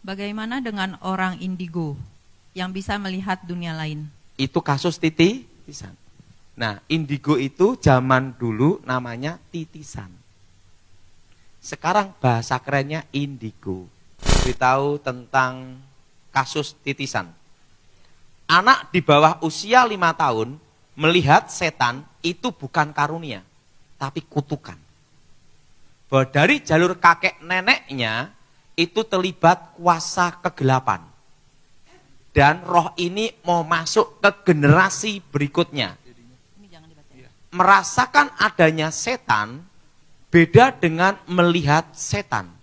Bagaimana dengan orang indigo yang bisa melihat dunia lain? Itu kasus titisan. Nah, indigo itu zaman dulu namanya titisan. Sekarang bahasa kerennya indigo. Beritahu tentang kasus titisan. Anak di bawah usia 5 tahun melihat setan itu bukan karunia, tapi kutukan. Bahwa dari jalur kakek neneknya itu terlibat kuasa kegelapan. Dan roh ini mau masuk ke generasi berikutnya. Merasakan adanya setan beda dengan melihat setan.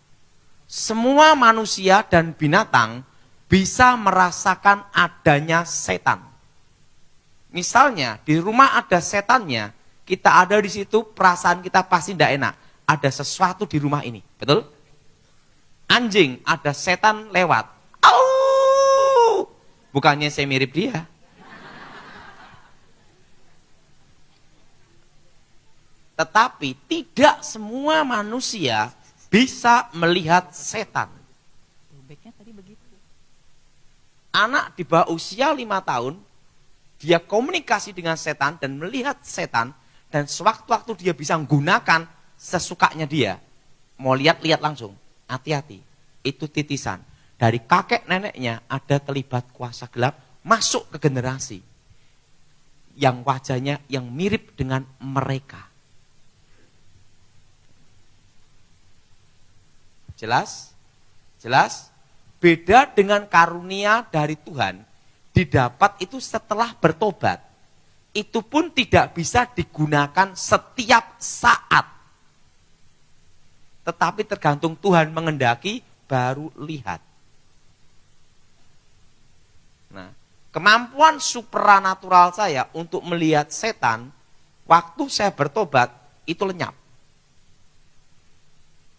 Semua manusia dan binatang bisa merasakan adanya setan. Misalnya di rumah ada setannya, kita ada di situ, perasaan kita pasti tidak enak. Ada sesuatu di rumah ini, betul? Anjing, ada setan lewat. Au! Bukannya saya mirip dia. Tetapi tidak semua manusia bisa melihat setan. Anak di bawah usia 5 tahun, dia komunikasi dengan setan dan melihat setan, dan sewaktu-waktu dia bisa menggunakan sesukanya dia. Mau lihat-lihat langsung, hati-hati. Itu titisan. Dari kakek neneknya ada terlibat kuasa gelap, masuk ke generasi yang wajahnya yang mirip dengan mereka. Jelas? Jelas? Beda dengan karunia dari Tuhan, didapat itu setelah bertobat. Itu pun tidak bisa digunakan setiap saat. Tetapi tergantung Tuhan mengendaki, baru lihat. Nah, kemampuan supranatural saya untuk melihat setan, waktu saya bertobat, itu lenyap.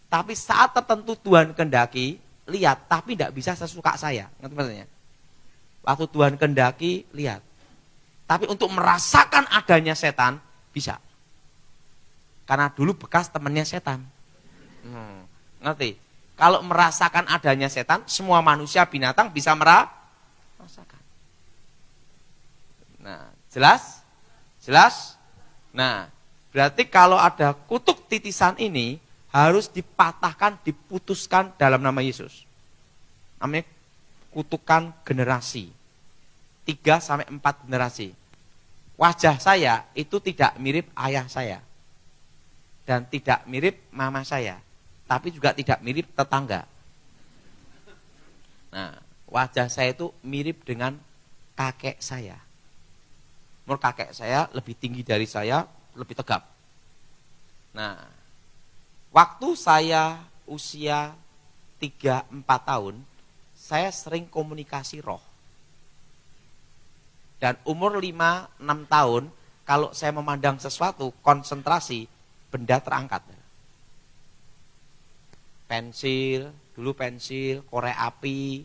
Tapi saat tertentu Tuhan kehendaki, lihat, tapi tidak bisa sesuka saya. Ngerti maksudnya? Waktu Tuhan kehendaki, lihat. Tapi untuk merasakan adanya setan, bisa. Karena dulu bekas temannya setan. Ngerti? Kalau merasakan adanya setan, semua manusia, binatang bisa merasakan. Nah, jelas? Jelas? Nah, berarti kalau ada kutuk titisan ini, harus dipatahkan, diputuskan dalam nama Yesus. Namanya kutukan generasi. 3-4 generasi. Wajah saya itu tidak mirip ayah saya. Dan tidak mirip mama saya. Tapi juga tidak mirip tetangga. Nah, wajah saya itu mirip dengan kakek saya. Menurut kakek saya lebih tinggi dari saya, lebih tegap. Nah, waktu saya usia 3-4 tahun, saya sering komunikasi roh. Dan umur 5-6 tahun, kalau saya memandang sesuatu, konsentrasi, benda terangkat. Pensil, dulu pensil, korek api,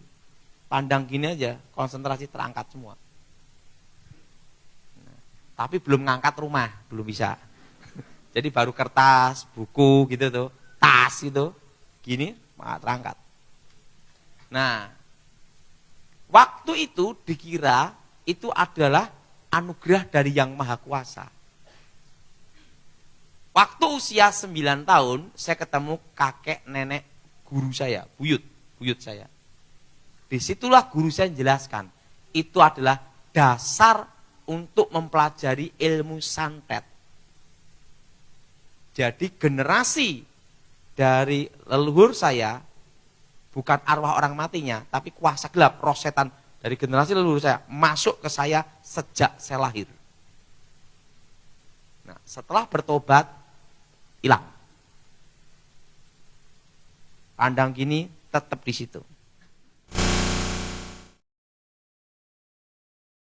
pandang gini aja, konsentrasi terangkat semua. Nah, tapi belum ngangkat rumah, belum bisa. Jadi baru kertas, buku gitu tuh, tas gitu, gini, terangkat. Nah, waktu itu dikira itu adalah anugerah dari Yang Maha Kuasa. Waktu usia 9 tahun, saya ketemu kakek nenek guru saya, buyut saya. Disitulah guru saya menjelaskan, itu adalah dasar untuk mempelajari ilmu santet. Jadi generasi dari leluhur saya, bukan arwah orang matinya, tapi kuasa gelap, roh setan dari generasi leluhur saya, masuk ke saya sejak saya lahir. Nah, setelah bertobat, hilang. Pandang gini tetap di situ.